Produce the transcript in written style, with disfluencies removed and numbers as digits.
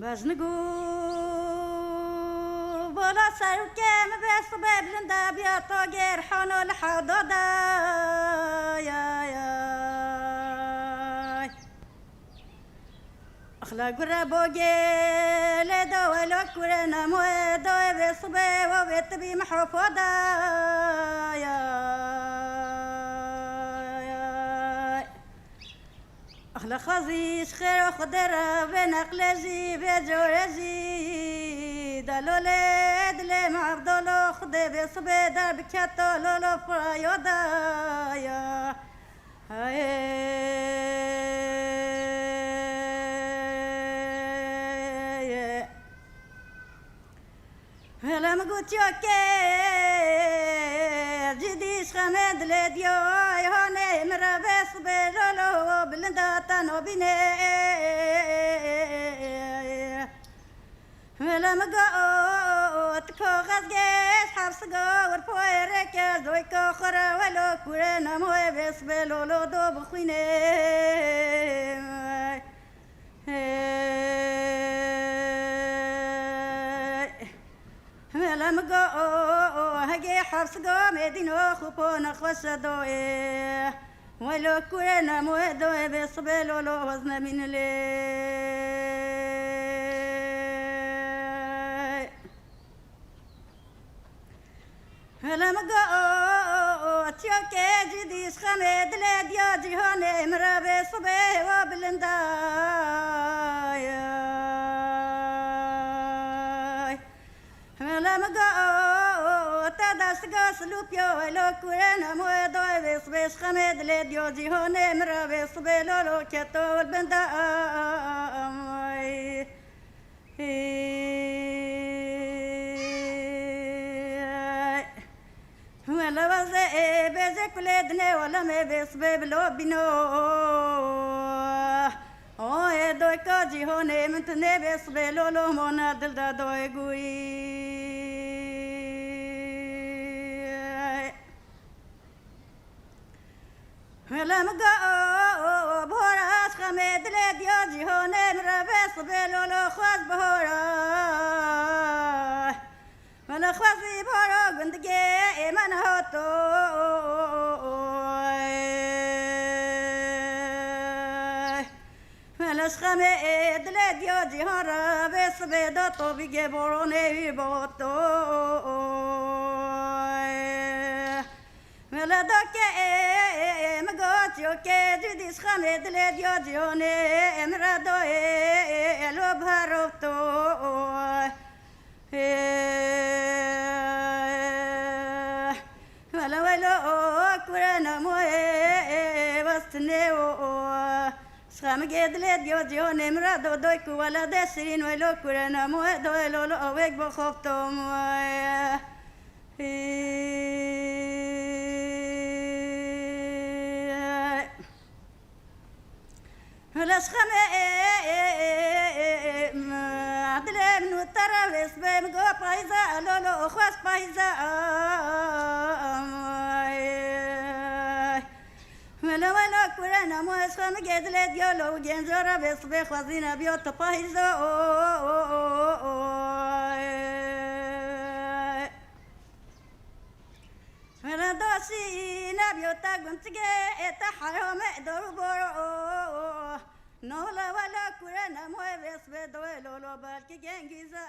باش نقول بلا سركم بس ببلندا بيا طاقر حانو الحضادا يا أخلاق الربوجي لدولة كورنا مويدو بصبي وبتبي محفوظة يا أخلا خزيش خير وخضرة بنقلجي بجورجي دلولد لم عبدالله خدي بصبي درب كتو لولو فرايودا يا هلا مقوت يوكي جديش خمد لديو هوني مرابس بلولو بلندا تانو بيني هلا مقوت كو غزجيش حبس قور فويرك زويكو خرا ولو كورنا موي بس بلولو دو بخويني لم جو هجي حبس جو مدينة خبون خشدوه ولو كنا مودوه بصبلو لو وزن من لي لم جو تيوكي جديش خمد لديو جهاني مرابي صبي وبلنداي لم جو تداس جو سلوبيو لو كورنا مويدو بس بس خمد لديو جهاني مرابي صبي لولو كتو البندا ولا وزي بزك ولدنا ولا ما بس بلو بينو اوه دوي كاجي هوني من تني بس بلولو مونا دل دا دوي قوي ولا مقا بهوراش خمد لديو جي هوني مرا بس بلولو خواز بهورا ولا خوازي بهورا قندقي من هوتو ولاش خمد لديو جي هورا بس بدوتو بيجي بوروني بوتو ولا دوكي مقوت يوكي جديش خمد لديو جي هوني امرادو لو بهاروتو ولا ولو كورنا موي وستنيو شخام جد لديو جي هوني امرادو دويكو ولا دسرين ولو كورنا موي دوي لولو اويك بخوفتو موي ولاش خمي عدل من التراويس بمقو بايزا لولو خواس بايزا ولا كورانا موش خمي جد لديو لو جنجورا بس بخوازينا بيوتو بايزا ولا دوشي نبيوتا قنتجي اتحيوم ادور بورو نولا ولا كورانا موي بس بدوي لولو بالكي جنجيزا